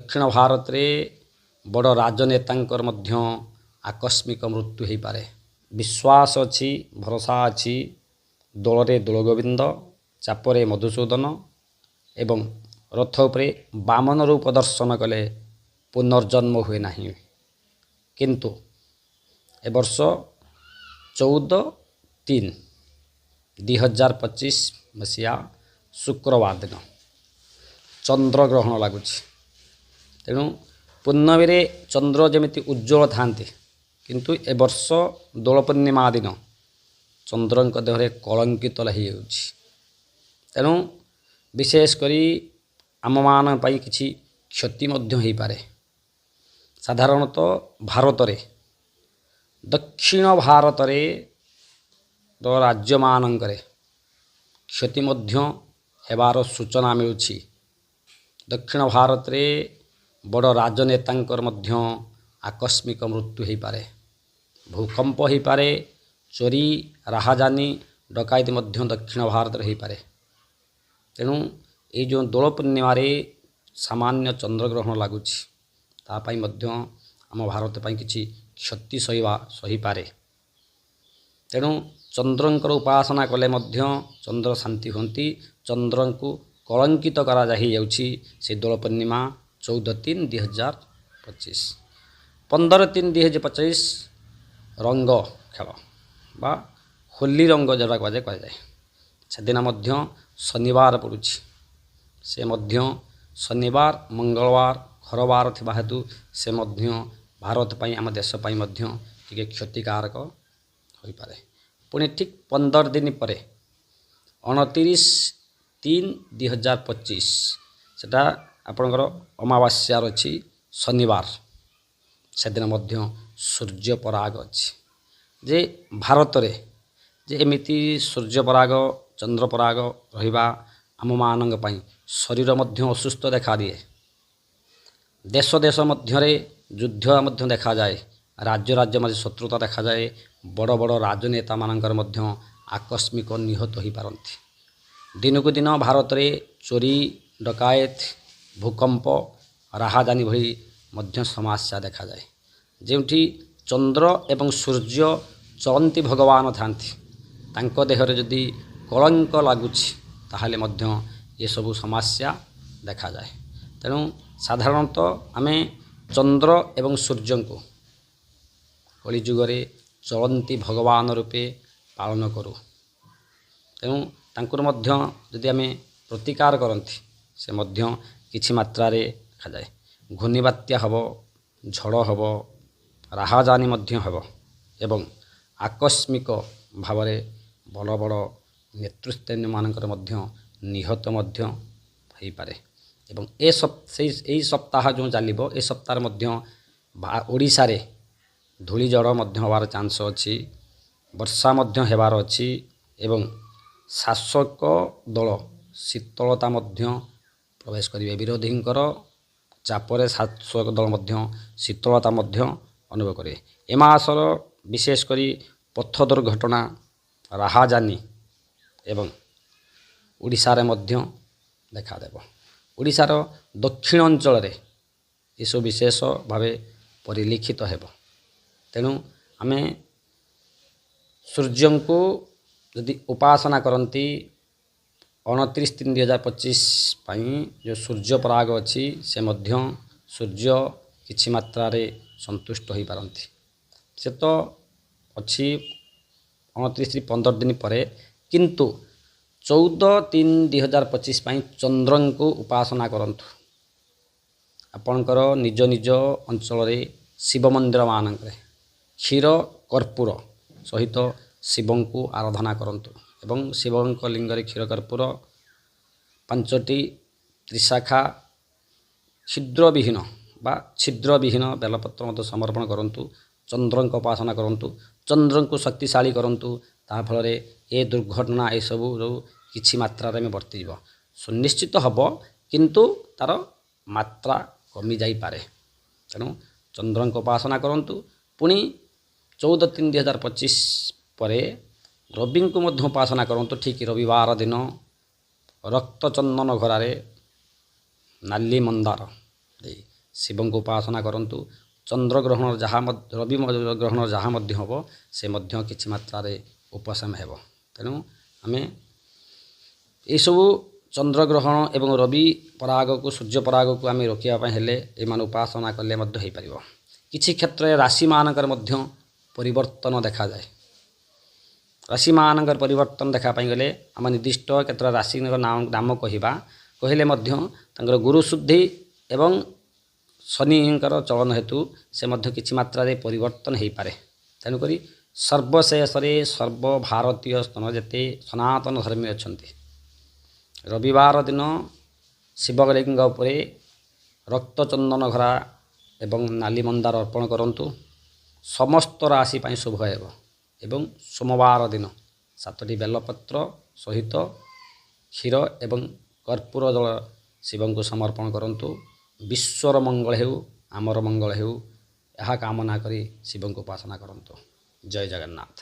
दक्षिण भारत रे बड़ राजनेतांकर मध्य आकस्मिक मृत्यु हो पारे। विश्वास अच्छी भरोसा अच्छी दौलरे दोलगोविंद चापरे मधुसूदन एवं रथ उपरे बामन रूप दर्शन कले पुनर्जन्म हुए नहीं। किंतु ए वर्ष 14/3/2025 मसीहा शुक्रवार दिन चंद्र ग्रहण लगुच। तेणु पूर्णमी रे चंद्र जमिति उज्ज्वल थांती किंतु ए वर्ष दोल पूर्णिमा दिन चंद्रंक देहरे कलंकित लही होउछि। तेणु विशेषकरी आम मान पई किछि क्षति मध्य हो पारे। साधारणतः भारत रे दक्षिण भारत रे राज्य मानंकरे क्षति मध्य हेबार सूचना मिलुछि। दक्षिण भारत रे बड़ राजनेतांकर मध्य आकस्मिक मृत्यु हो पारे। भूकंप हो पारे, चोरी राहाजानी डकायती मध्य दक्षिण भारत रे हो पारे। तेणु ये जो दोल पूर्णिमा रे सामान्य चंद्रग्रहण लगुच तापाई मध्य आम भारत पाई किछि क्षति सही पारे। तेणु चंद्रंकर उपासना कले मध्य चंद्र शांति होती। चंद्र को कलंकित करा जाउछि से दोल पूर्णिमा 14/3/2025। 15/3/2025 रंग खेल बा होली रंग जरा कहुए से दिन मध्य शनिवार पड़ुछि। से मध्य शनिवार मंगलवार खरवार थिबा हेतु से मध्य भारत पाई आम देश पाई मध्य टिके क्षतिकारक होई पारे। पुणी ठीक 15 दिन पर 29/3/2025 सेटा आपणकर अमावास्यार अच्छी शनिवार। से दिन मध्य सूर्य पराग अच्छी जे भारत रे जे एमिति सूर्य पराग चंद्र पराग रहिबा आम मानंग पई शरीर मध्य असुस्थ देखा दिए। देश देश मध्य युद्ध मध्य देखा जाए, राज्य राज्य मध्य शत्रुता देखा जाए। बड़ बड़ राजनेता मानकर मध्य आकस्मिक निहत हो पारती। दिनकू दिन भारत रे चोरी डकायत भूकंप राहाजानी भली मध्य समस्या देखा जाए। जेउठी चंद्र एवं सूर्य चलंती भगवान थांती तांको देहरे जदि कलंक लगुच ताहले मध्य ये सबु समस्या देखा जाए। तेणु साधारणतः आमे चंद्र एवं सूर्य को कलिजुगरे चलंती भगवान रूपे पालन करूँ। तेणु तांकुर मध्य जदि आमे प्रतिकार करती से मध्य किछि मात्रा रे देखा जाए। घूर्णिबात्या हब, झड़ हब, राहाजानी मध्य हब एवं आकस्मिक भाव में बड़ बड़ नेतृस्थानीय मानकर मध्य निहत मध्य हो पारे। एवं ए सप्ताह जो चलिबो ए सप्ताह मध्य ओडिशा रे धूलीझड़ मध्य होबार चांस अच्छी, वर्षा मध्य हेबार अच्छी एवं शासक दल शीतलता मध्य प्रवेश करिवे। विरोधींकर चापरे शासक दल मध्य शीतलता मध्य अनुभव करे। ए मासर विशेष करी पथ दुर्घटना राहाजानी एवं ओडिशा रे मध्य देखा देव। ओडिशार दक्षिण अंचल रे इसु विशेष भावे परिलिखित हेब। तेणु आमे सूर्य को यदि उपासना करती 29/3/2025 पाई जो सूर्य पराग अच्छी से मध्य सूर्य किछि मात्रा रे संतुष्ट हो पारती। से तो अच्छी 29-15 दिन पर किंतु 14/3/2025 पाई चंद्र को उपासना करंतु। आपणकर निज निज अंचल रे शिव मंदिर मानक क्षीर कर्पूर सहित शिव को आराधना करंतु एवं शिवंक लिंग रे क्षीर कर्पूर 5टी त्रिशाखा छिद्रविहीन बा छिद्रविहीन बेलपत्र मत समर्पण करंतु। चंद्र को उपासना करंतु, चंद्र को शक्तिशाली करंतु। ता फल ए दुर्घटना ए सब किछि मात्रा रे में वर्ती जीव सुनिश्चित हब किंतु तार मात्रा कमी जाई पारे। तेणु चंद्र को उपासना करंतु। पुणी 14/3/2025 पर रवि को मध्य उपासना करंतु। ठीक रविवार दिन रक्त चंदन घरारे नाली मंदार ଶିବଙ୍କୁ ଉପାସନା କରନ୍ତୁ। ଚନ୍ଦ୍ରଗ୍ରହଣ ଯାହା ରବି ଗ୍ରହଣ ଯାହା ମଧ୍ୟ ହେବ ସେ ମଧ୍ୟ କିଛି ମାତ୍ରାରେ ଉପଶମ ହେବ। ତେଣୁ ଆମେ ଏସବୁ ଚନ୍ଦ୍ରଗ୍ରହଣ ଏବଂ ରବି ପରାଗକୁ ସୂର୍ଯ୍ୟ ପରାଗକୁ ଆମେ ରୋକିବା ପାଇଁ ହେଲେ ଏମାନେ ଉପାସନା କଲେ ମଧ୍ୟ ହୋଇପାରିବ। କିଛି କ୍ଷେତ୍ରରେ ରାଶିମାନଙ୍କର ମଧ୍ୟ ପରିବର୍ତ୍ତନ ଦେଖାଯାଏ। ରାଶିମାନଙ୍କର ପରିବର୍ତ୍ତନ ଦେଖା ପାଇଁ ଗଲେ ଆମେ ନିର୍ଦ୍ଦିଷ୍ଟ କେତେଟା ରାଶିଙ୍କ ନାମ କହିଲେ ମଧ୍ୟ ତାଙ୍କର ଗୁରୁ ଶୁଦ୍ଧି ଏବଂ ଶନିଙ୍କର ଚଳନ ହେତୁ ସେ ମଧ୍ୟ କିଛି ମାତ୍ରାରେ ପରିବର୍ତ୍ତନ ହୋଇପାରେ। ତେଣୁକରି ସର୍ବଶେଷରେ ସର୍ବଭାରତୀୟ ଯେତେ ସନାତନ ଧର୍ମୀ ଅଛନ୍ତି ରବିବାର ଦିନ ଶିବଲିଙ୍ଗ ଉପରେ ରକ୍ତ ଚନ୍ଦନ ଘରା ଏବଂ ନାଲି ମନ୍ଦାର ଅର୍ପଣ କରନ୍ତୁ। ସମସ୍ତ ରାଶି ପାଇଁ ଶୁଭ ହେବ। ଏବଂ ସୋମବାର ଦିନ 7ଟି ବେଲପତ୍ର ସହିତ କ୍ଷୀର ଏବଂ କର୍ପୂର ଜଳ ଶିବଙ୍କୁ ସମର୍ପଣ କରନ୍ତୁ। ବିଶ୍ୱର ମଙ୍ଗଳ ହେଉ, ଆମର ମଙ୍ଗଳ ହେଉ, ଏହା କାମନା କରି ଶିବଙ୍କୁ ଉପାସନା କରନ୍ତୁ। ଜୟ ଜଗନ୍ନାଥ।